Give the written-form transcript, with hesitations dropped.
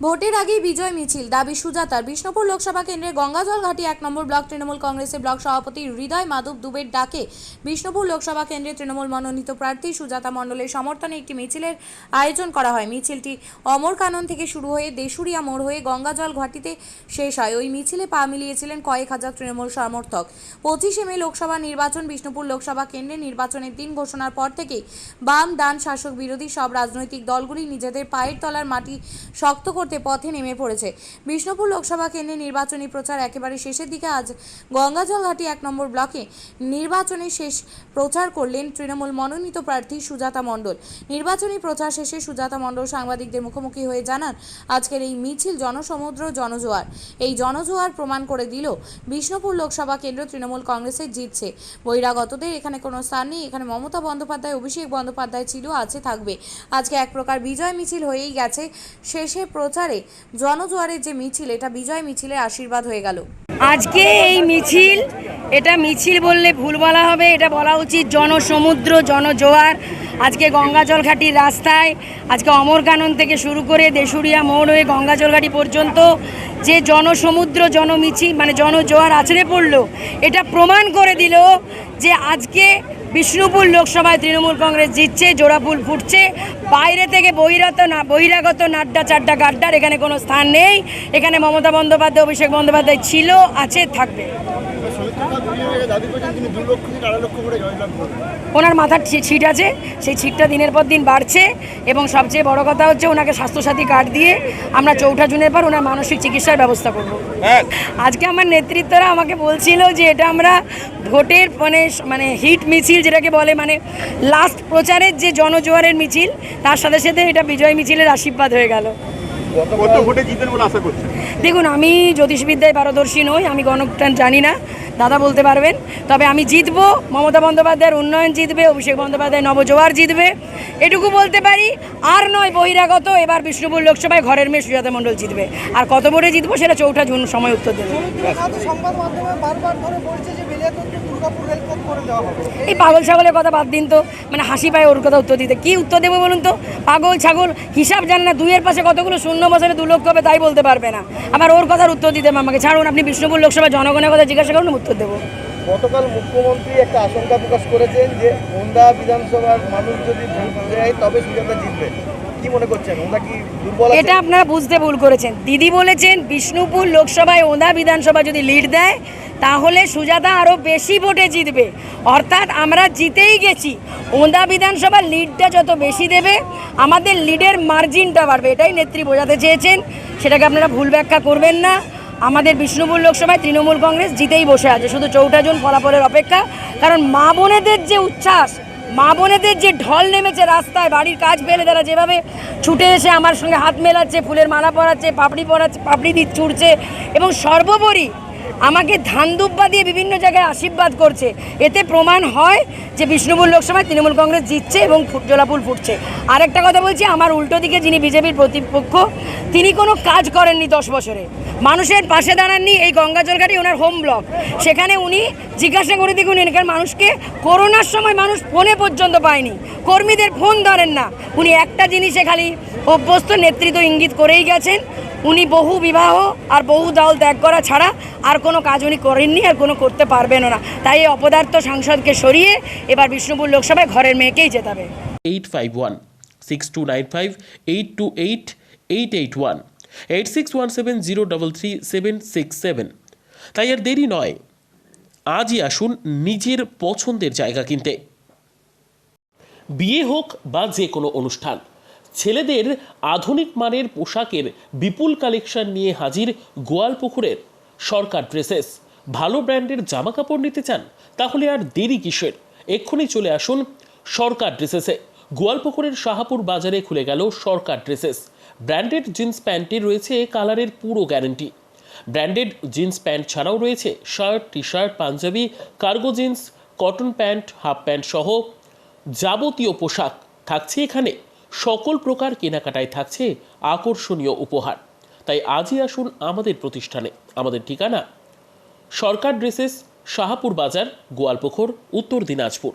ভোটের আগেই বিজয় মিছিল, দাবি সুজাতার। বিষ্ণুপুর লোকসভা কেন্দ্রের গঙ্গাজল ঘাটি 1 নম্বর ব্লক তৃণমূল কংগ্রেসের ব্লক সভাপতি হৃদয় মাধব দুবের ডাকে বিষ্ণুপুর লোকসভা কেন্দ্রে তৃণমূল মনোনীত প্রার্থী সুজাতা মণ্ডলের সমর্থনে একটি মিছিলের আয়োজন করা হয়। মিছিলটি অমর কানন থেকে শুরু হয়ে দেশুরিয়া মোড় হয়ে গঙ্গাজল ঘাটিতে শেষ হয়। ওই মিছিলে পা মিলিয়েছিলেন কয়েক হাজার তৃণমূল সমর্থক। 25 মে লোকসভা নির্বাচন। বিষ্ণুপুর লোকসভা কেন্দ্রে নির্বাচনের দিন ঘোষণার পর থেকেই বাম ডান শাসক বিরোধী সব রাজনৈতিক দলগুলি নিজেদের পায়ের তলার মাটি শক্ত করতে পথে নেমে পড়েছে। বিষ্ণুপুর লোকসভা কেন্দ্রে নির্বাচনী প্রচার একেবারে শেষের দিকে। আজ গঙ্গাজল ঘাটি 1 নম্বর ব্লকে নির্বাচনী শেষ প্রচার করলেন তৃণমূল মনোনীত প্রার্থী সুজাতা মণ্ডল। নির্বাচনী প্রচার শেষে সুজাতা মণ্ডল সাংবাদিকদের মুখোমুখি হয়ে জানান, আজকের এই মিছিল জনসমুদ্র, জনজোয়ার। এই জনজোয়ার প্রমাণ করে দিল বিষ্ণুপুর লোকসভা কেন্দ্র তৃণমূল কংগ্রেসের জিতছে। বহিরাগতদের এখানে কোনো স্থান নেই। এখানে মমতা বন্দ্যোপাধ্যায়, অভিষেক বন্দ্যোপাধ্যায় ছিল, আছে, থাকবে। আজকে এক প্রকার বিজয় মিছিল হয়েই গেছে। শেষে প্রচারে জনজোয়ারের যে মিছিল, এটা বিজয় মিছিলের আশীর্বাদ হয়ে গেল। আজকে এই মিছিল, এটা মিছিল বললে ভুল বলা হবে, এটা বলা উচিত জনসমুদ্র, জনজোয়ার। আজকে গঙ্গাজল ঘাটির রাস্তায় আজকে অমরকানন থেকে শুরু করে দেশুরিয়া মোড় হয়ে গঙ্গাজল ঘাটি পর্যন্ত যে জনসমুদ্র, জনমিছিল মানে জনজোয়ার আছড়ে পড়লো, এটা প্রমাণ করে দিল যে আজকে বিষ্ণুপুর লোকসভায় তৃণমূল কংগ্রেস জিতছে, জোড়াফুল ফুটছে। বাইরে থেকে বহিরাগত নাড্ডা চাড্ডা গাড্ডার এখানে কোনো স্থান নেই। এখানে মমতা বন্দ্যোপাধ্যায়, অভিষেক বন্দ্যোপাধ্যায় ছিল, আছে, থাকবে। ওনার মাথার ছিট আছে, সেই ছিটটা দিনের পর দিন বাড়ছে। এবং সবচেয়ে বড় কথা হচ্ছে, ওনাকে স্বাস্থ্যসাথী কার্ড দিয়ে আমরা 4 জুনের পর ওনার মানসিক চিকিৎসার ব্যবস্থা করব। আজকে আমার নেতৃত্বরা আমাকে বলছিল যে এটা আমরা ভোটের মানে হিট মিছিল যেটাকে বলে, মানে লাস্ট প্রচারের যে জনজোয়ারের মিছিল, তার সাথে সাথে এটা বিজয় মিছিলের আশীর্বাদ হয়ে গেল। দেখুন, আমি জ্যোতিষবিদ্যায় পারদর্শী নই, আমি গণজ্ঞান জানি না, দাদা বলতে পারবেন। তবে আমি জিতবো, মমতা বন্দ্যোপাধ্যায়ের উন্নয়ন জিতবে, অভিষেক বন্দ্যোপাধ্যায় নবজোয়ার জিতবে, এটুকু বলতে পারি। আর নয় বহিরাগত। এবার বিষ্ণুপুর লোকসভায় ঘরের মেয়ে সুজাতা মণ্ডল জিতবে। আর কত ভোটে জিতবো সেটা 4 জুন সময় উত্তর দেবে। এই পাগল ছাগলের কথা বাদ দিন তো, মানে হাসি পায় ওর কথা উত্তর দিতে। কি উত্তর দেবো বলুন তো? পাগল ছাগল হিসাব জান না, 2-এর পাশে কতগুলো শূন্য বছরে 2 লক্ষ হবে তাই বলতে পারবে না। আবার ওর কথার উত্তর দিতে আমাকে ছাড়ুন। আপনি বিষ্ণুপুর লোকসভা জনগণের কথা জিজ্ঞাসা করুন, উত্তর দেবো। গতকাল মুখ্যমন্ত্রী একটা আশঙ্কা প্রকাশ করেছেন যে ওন্দা বিধানসভার মানুষ যদি ভোট দেয় তবে সুজাতা জিতবে। কি মনে করছেন, ওন্দা কি দুর্বল? এটা আপনারা বুঝতে ভুল করেছেন। দিদি বলেছেন বিষ্ণুপুর লোকসভায় ওন্দা বিধানসভা যদি লিড দেয় তাহলে সুজাতা আরও বেশি ভোটে জিতবে। অর্থাৎ আমরা জিতেই গেছি। ওন্দা বিধানসভার লিডটা যত বেশি দেবে আমাদের লিডের মার্জিনটা বাড়বে, এটাই নেত্রী বোঝাতে চেয়েছেন। সেটাকে আপনারা ভুল ব্যাখ্যা করবেন না। আমাদের বিষ্ণুপুর লোকসভায় তৃণমূল কংগ্রেস জিতেই বসে আছে, শুধু 4 জুন ফলাফলের অপেক্ষা। কারণ মা বোনেদের যে উচ্ছ্বাস, মা বোনেদের যে ঢল নেমেছে রাস্তায়, বাড়ির কাজ ফেলে তারা যেভাবে ছুটে এসে আমার সঙ্গে হাত মেলাচ্ছে, ফুলের মালা পরাচ্ছে, পাপড়ি ছুড়ছে, এবং সর্বোপরি আমাকে ধান দুব্বা দিয়ে বিভিন্ন জায়গায় আশীর্বাদ করছে। এতে প্রমাণ হয় যে বিষ্ণুপুর লোকসভায় তৃণমূল কংগ্রেস জিতছে এবং জোড়াফুল ফুটছে। আরেকটা কথা বলছি, আমার উল্টো দিকে যিনি বিজেপির প্রতিপক্ষ, তিনি কোনো কাজ করেননি 10 বছরে, মানুষের পাশে দাঁড়াননি। এই গঙ্গাজল ঘাটি ওনার হোম ব্লক, সেখানে উনি জিজ্ঞাসা করে দেখুন এখানকার মানুষকে। করোনার সময় মানুষ ফোনে পর্যন্ত পায়নি, কর্মীদের ফোন ধরেন না। উনি একটা জিনিসে খালি অভ্যস্ত, নেতৃত্ব ইঙ্গিত করেই গেছেন। উনি বহু বিবাহ আর বহু দল ত্যাগ করা ছাড়া আর কোনো কাজ উনি করেননি, আর কোনো করতে পারবেনও না। তাই এই অপদার্থ সাংসদকে সরিয়ে এবার বিষ্ণুপুর লোকসভায় ঘরের মেয়েকেই জেতাবে। 8516282881 8617033767। তাই আর দেরি নয়, আজই আসুন নিজের পছন্দের জায়গা কিনতে। বিয়ে হোক বা যে কোনো অনুষ্ঠান, ছেলেদের আধুনিক মানের পোশাকের বিপুল কালেকশন নিয়ে হাজির গোয়ালপুকুরের সরকার ড্রেসেস। ভালো ব্র্যান্ডের জামা কাপড় নিতে চান? তাহলে আর দেরি কিসের? এক্ষুনি চলে আসুন সরকার ড্রেসেসে। গোয়ালপুকুরের শাহাপুর বাজারে খুলে গেল সরকার ড্রেসেস। ব্র্যান্ডেড জিন্স প্যান্টে রয়েছে কালারের পুরো গ্যারেন্টি। ব্র্যান্ডেড জিন্স প্যান্ট ছাড়াও রয়েছে shirt, T shirt, Punjabi, cargo jeans, cotton pant, half pant সহ যাবতীয় পোশাক থাকছে এখানে। সকল প্রকার কেনাকাটায় থাকছে আকর্ষণীয় উপহার। তাই আজই আসুন আমাদের প্রতিষ্ঠানে। আমাদের ঠিকানা সরকার ড্রেসেস, শাহাপুর বাজার, গোয়ালপুকুর, উত্তর দিনাজপুর।